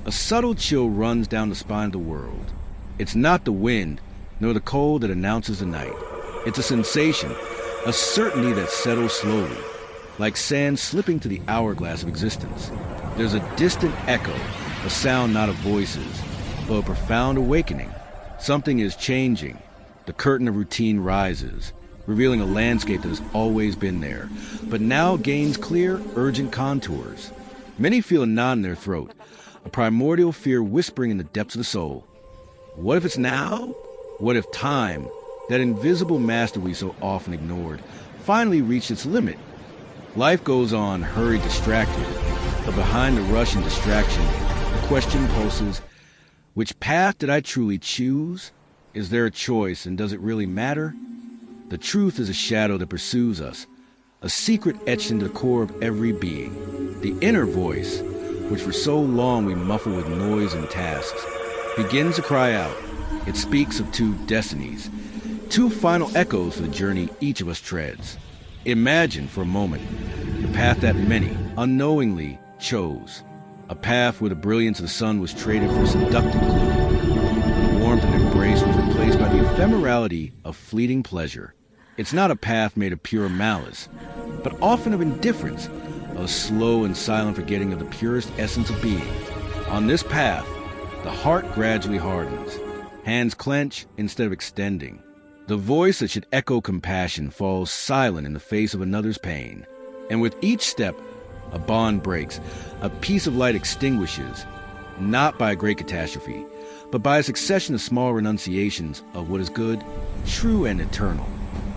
A subtle chill runs down the spine of the world. It's not the wind, nor the cold that announces the night. It's a sensation, a certainty that settles slowly, like sand slipping to the hourglass of existence. There's a distant echo, a sound not of voices, but a profound awakening. Something is changing. The curtain of routine rises, revealing a landscape that has always been there, but now gains clear, urgent contours. Many feel a knot in their throat, a primordial fear whispering in the depths of the soul. What if it's now? What if time, that invisible master we so often ignored, finally reached its limit? Life goes on, hurried, distracted, but behind the rush and distraction, the question pulses, which path did I truly choose? Is there a choice, and does it really matter? The truth is a shadow that pursues us, a secret etched into the core of every being. The inner voice, which for so long we muffle with noise and tasks, begins to cry out. It speaks of two destinies, two final echoes for the journey each of us treads. Imagine for a moment the path that many, unknowingly, chose. A path where the brilliance of the sun was traded for seductive gloom. The warmth and embrace was replaced by the ephemerality of fleeting pleasure. It's not a path made of pure malice, but often of indifference, a slow and silent forgetting of the purest essence of being. On this path, the heart gradually hardens. Hands clench instead of extending. The voice that should echo compassion falls silent in the face of another's pain. And with each step, a bond breaks, a piece of light extinguishes, not by a great catastrophe, but by a succession of small renunciations of what is good, true, and eternal.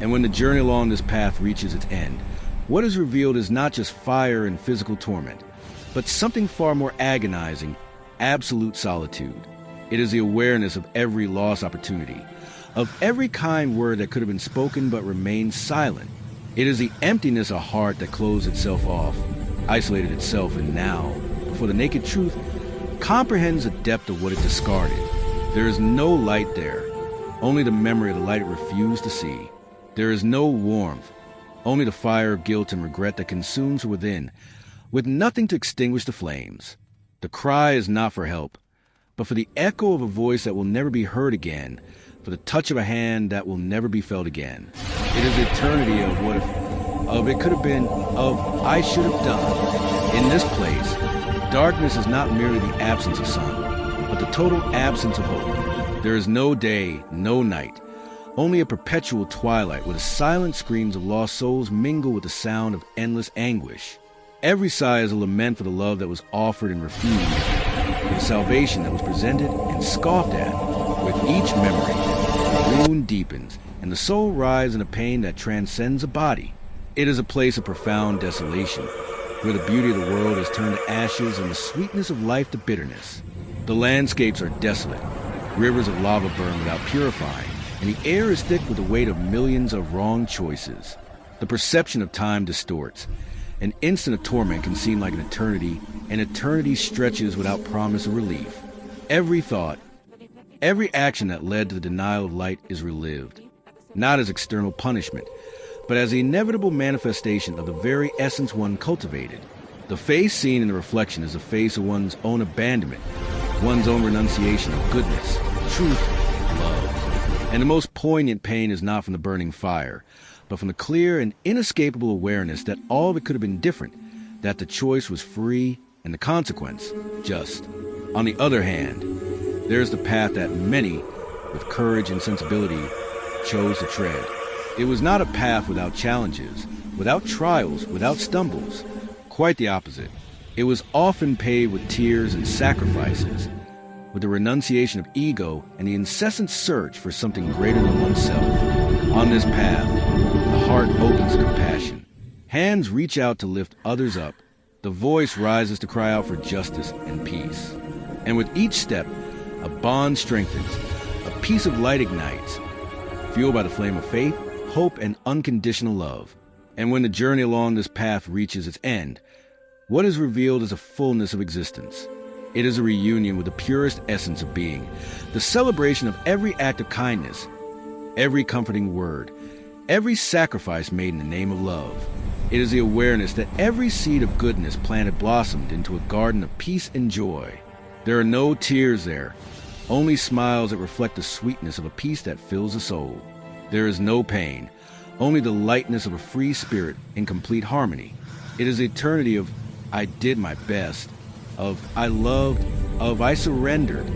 And when the journey along this path reaches its end, what is revealed is not just fire and physical torment, but something far more agonizing, absolute solitude. It is the awareness of every lost opportunity, of every kind word that could have been spoken but remained silent. It is the emptiness of heart that closed itself off, isolated itself, and now, before the naked truth, comprehends the depth of what it discarded. There is no light there, only the memory of the light it refused to see. There is no warmth, only the fire of guilt and regret that consumes within, with nothing to extinguish the flames. The cry is not for help, but for the echo of a voice that will never be heard again, for the touch of a hand that will never be felt again. It is the eternity of what if, of it could have been, of I should have done. In this place, darkness is not merely the absence of sun, but the total absence of hope. There is no day, no night, only a perpetual twilight where the silent screams of lost souls mingle with the sound of endless anguish. Every sigh is a lament for the love that was offered and refused, for the salvation that was presented and scoffed at. With each memory, the wound deepens, and the soul writhes in a pain that transcends the body. It is a place of profound desolation, where the beauty of the world has turned to ashes and the sweetness of life to bitterness. The landscapes are desolate. Rivers of lava burn without purifying, and the air is thick with the weight of millions of wrong choices. The perception of time distorts. An instant of torment can seem like an eternity, and eternity stretches without promise of relief. Every thought, every action that led to the denial of light is relived, not as external punishment, but as the inevitable manifestation of the very essence one cultivated. The face seen in the reflection is the face of one's own abandonment, one's own renunciation of goodness, truth, love. And the most poignant pain is not from the burning fire, but from the clear and inescapable awareness that all of it could have been different, that the choice was free and the consequence just. On the other hand, there is the path that many, with courage and sensibility, chose to tread. It was not a path without challenges, without trials, without stumbles. Quite the opposite. It was often paved with tears and sacrifices, with the renunciation of ego and the incessant search for something greater than oneself. On this path, the heart opens to compassion. Hands reach out to lift others up. The voice rises to cry out for justice and peace. And with each step, a bond strengthens, a piece of light ignites, fueled by the flame of faith, hope, and unconditional love. And when the journey along this path reaches its end, what is revealed is a fullness of existence. It is a reunion with the purest essence of being, the celebration of every act of kindness, every comforting word, every sacrifice made in the name of love. It is the awareness that every seed of goodness planted blossomed into a garden of peace and joy. There are no tears there, only smiles that reflect the sweetness of a peace that fills the soul. There is no pain, only the lightness of a free spirit in complete harmony. It is the eternity of I did my best, of I loved, of I surrendered.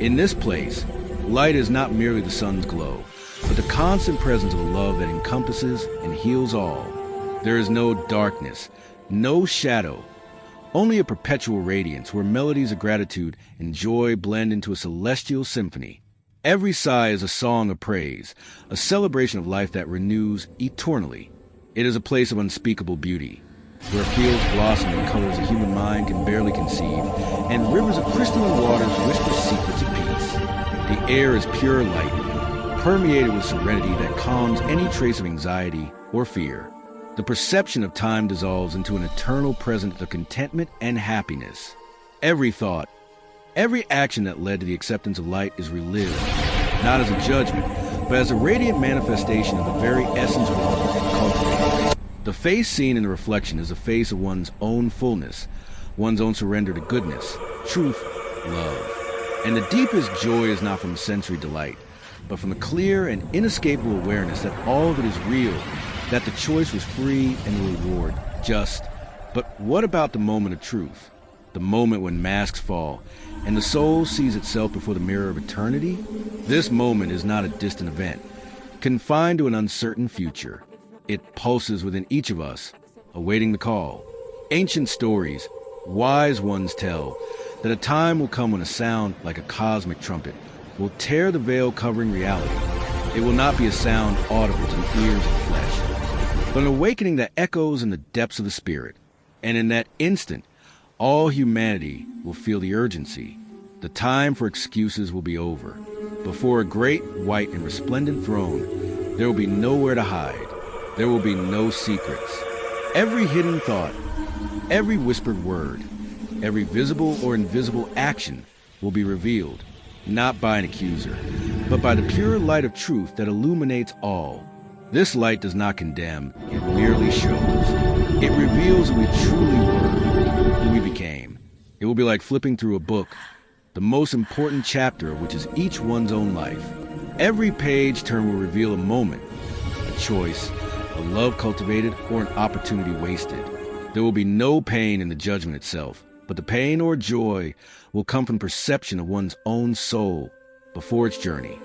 In this place, light is not merely the sun's glow, but the constant presence of a love that encompasses and heals all. There is no darkness, no shadow, only a perpetual radiance where melodies of gratitude and joy blend into a celestial symphony. Every sigh is a song of praise, a celebration of life that renews eternally. It is a place of unspeakable beauty, where fields blossom in colors a human mind can barely conceive, and rivers of crystalline waters whisper secrets of peace. The air is pure light, permeated with serenity that calms any trace of anxiety or fear. The perception of time dissolves into an eternal presence of contentment and happiness. Every thought, every action that led to the acceptance of light is relived, not as a judgment, but as a radiant manifestation of the very essence of one cultivated. The face seen in the reflection is the face of one's own fullness, one's own surrender to goodness, truth, love. And the deepest joy is not from sensory delight, but from the clear and inescapable awareness that all of it is real, that the choice was free and the reward just. But what about the moment of truth? The moment when masks fall and the soul sees itself before the mirror of eternity? This moment is not a distant event, confined to an uncertain future. It pulses within each of us, awaiting the call. Ancient stories, wise ones tell, that a time will come when a sound like a cosmic trumpet will tear the veil covering reality. It will not be a sound audible to the ears of flesh, but an awakening that echoes in the depths of the spirit. And in that instant, all humanity will feel the urgency. The time for excuses will be over. Before a great, white, and resplendent throne, there will be nowhere to hide. There will be no secrets. Every hidden thought, every whispered word, every visible or invisible action will be revealed, not by an accuser, but by the pure light of truth that illuminates all. This light does not condemn, it merely shows. It reveals who we truly were, who we became. It will be like flipping through a book, the most important chapter of which is each one's own life. Every page turn will reveal a moment, a choice, a love cultivated, or an opportunity wasted. There will be no pain in the judgment itself, but the pain or joy will come from perception of one's own soul before its journey.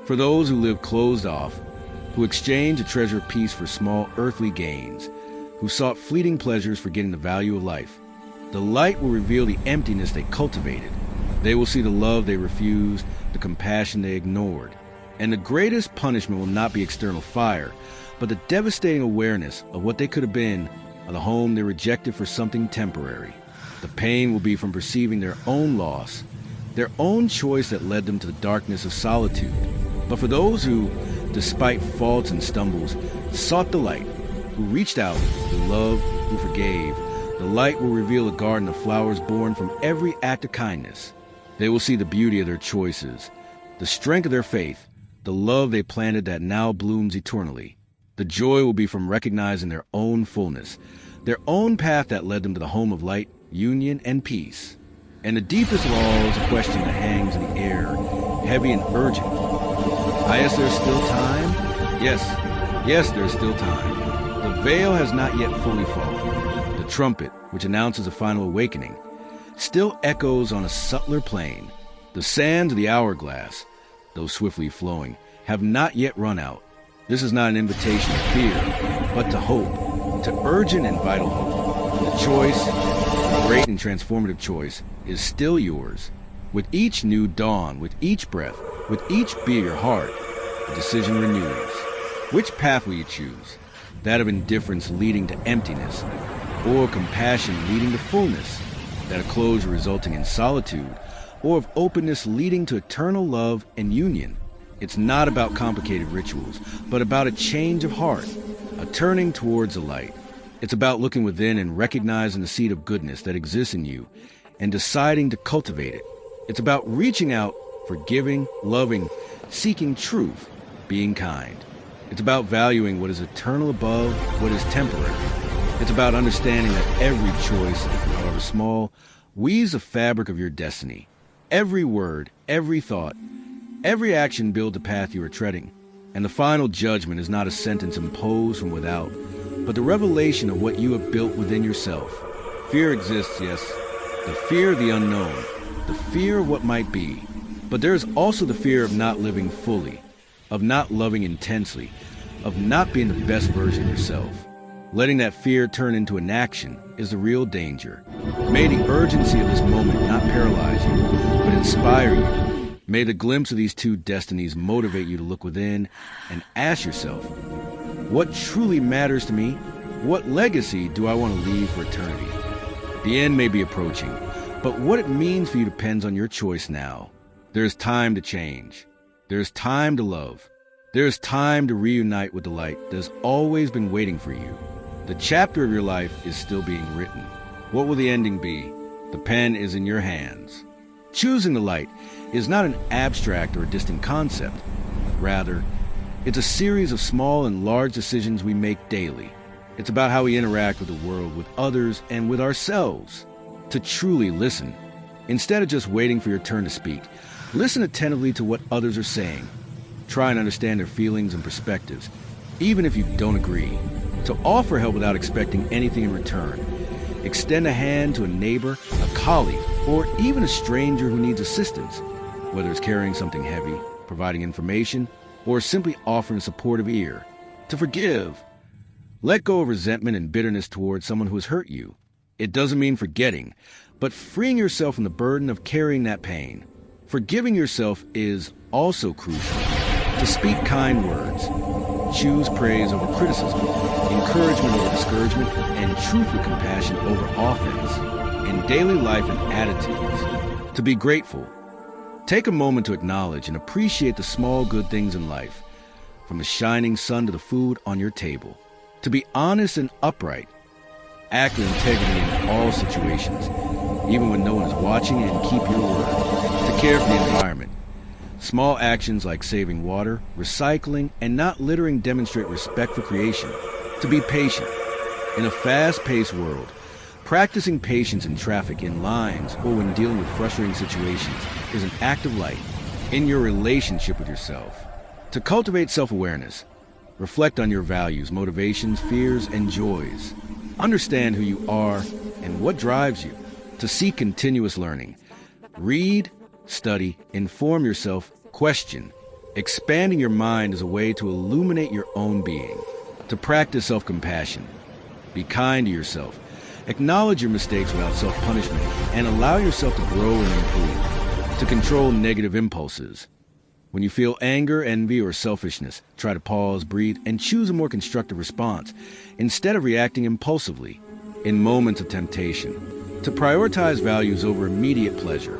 For those who live closed off, who exchanged a treasure of peace for small earthly gains, who sought fleeting pleasures forgetting the value of life, the light will reveal the emptiness they cultivated. They will see the love they refused, the compassion they ignored. And the greatest punishment will not be external fire, but the devastating awareness of what they could have been, of the home they rejected for something temporary. The pain will be from perceiving their own loss, their own choice that led them to the darkness of solitude. But for those who, despite faults and stumbles, sought the light, who reached out, who loved, who forgave, the light will reveal a garden of flowers born from every act of kindness. They will see the beauty of their choices, the strength of their faith, the love they planted that now blooms eternally. The joy will be from recognizing their own fullness, their own path that led them to the home of light, union, and peace. And the deepest of all is a question that hangs in the air, heavy and urgent. Is there still time? Yes, there is still time. The veil has not yet fully fallen. The trumpet, which announces a final awakening, still echoes on a subtler plane. The sands of the hourglass, though swiftly flowing, have not yet run out. This is not an invitation to fear, but to hope, to urgent and vital hope. The choice, the great and transformative choice, is still yours. With each new dawn, with each breath, with each beat of your heart, the decision renews. Which path will you choose? That of indifference leading to emptiness, or compassion leading to fullness? That of closure resulting in solitude, or of openness leading to eternal love and union? It's not about complicated rituals, but about a change of heart, a turning towards the light. It's about looking within and recognizing the seed of goodness that exists in you and deciding to cultivate it. It's about reaching out, forgiving, loving, seeking truth, being kind. It's about valuing what is eternal above what is temporary. It's about understanding that every choice, however small, weaves the fabric of your destiny. Every word, every thought, every action builds a path you are treading. And the final judgment is not a sentence imposed from without, but the revelation of what you have built within yourself. Fear exists, yes. The fear of the unknown, the fear of what might be. But there is also the fear of not living fully, of not loving intensely, of not being the best version of yourself. Letting that fear turn into an action is the real danger. May the urgency of this moment not paralyze you, but inspire you. May the glimpse of these two destinies motivate you to look within and ask yourself, what truly matters to me? What legacy do I want to leave for eternity? The end may be approaching, but what it means for you depends on your choice now. There's time to change. There's time to love. There's time to reunite with the light that has always been waiting for you. The chapter of your life is still being written. What will the ending be? The pen is in your hands. Choosing the light is not an abstract or a distant concept. Rather, it's a series of small and large decisions we make daily. It's about how we interact with the world, with others, and with ourselves. To truly listen, instead of just waiting for your turn to speak, listen attentively to what others are saying. Try and understand their feelings and perspectives, even if you don't agree. To offer help without expecting anything in return. Extend a hand to a neighbor, a colleague, or even a stranger who needs assistance, whether it's carrying something heavy, providing information, or simply offering a supportive ear. To forgive. Let go of resentment and bitterness towards someone who has hurt you. It doesn't mean forgetting, but freeing yourself from the burden of carrying that pain. Forgiving yourself is also crucial. To speak kind words. Choose praise over criticism, encouragement over discouragement, and truth with compassion over offense. In daily life and attitudes, to be grateful. Take a moment to acknowledge and appreciate the small good things in life, from the shining sun to the food on your table. To be honest and upright. Act with integrity in all situations, even when no one is watching, and keep your word. To care for the environment. Small actions like saving water, recycling, and not littering demonstrate respect for creation. To be patient. In a fast-paced world, practicing patience in traffic, in lines, or when dealing with frustrating situations is an act of light. In your relationship with yourself. To cultivate self-awareness. Reflect on your values, motivations, fears, and joys. Understand who you are and what drives you. To seek continuous learning. Read, study, inform yourself, question. Expanding your mind is a way to illuminate your own being. To practice self-compassion. Be kind to yourself. Acknowledge your mistakes without self-punishment and allow yourself to grow and improve. To control negative impulses. When you feel anger, envy, or selfishness, try to pause, breathe, and choose a more constructive response instead of reacting impulsively. In moments of temptation. To prioritize values over immediate pleasure.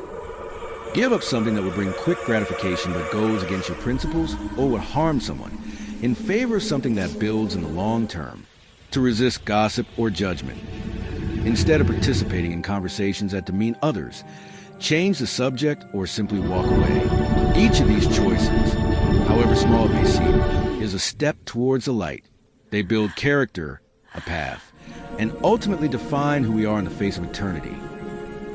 Give up something that would bring quick gratification but goes against your principles or would harm someone in favor of something that builds in the long term. To resist gossip or judgment. Instead of participating in conversations that demean others, change the subject or simply walk away. Each of these choices, however small it may seem, is a step towards the light. They build character, a path, and ultimately define who we are in the face of eternity.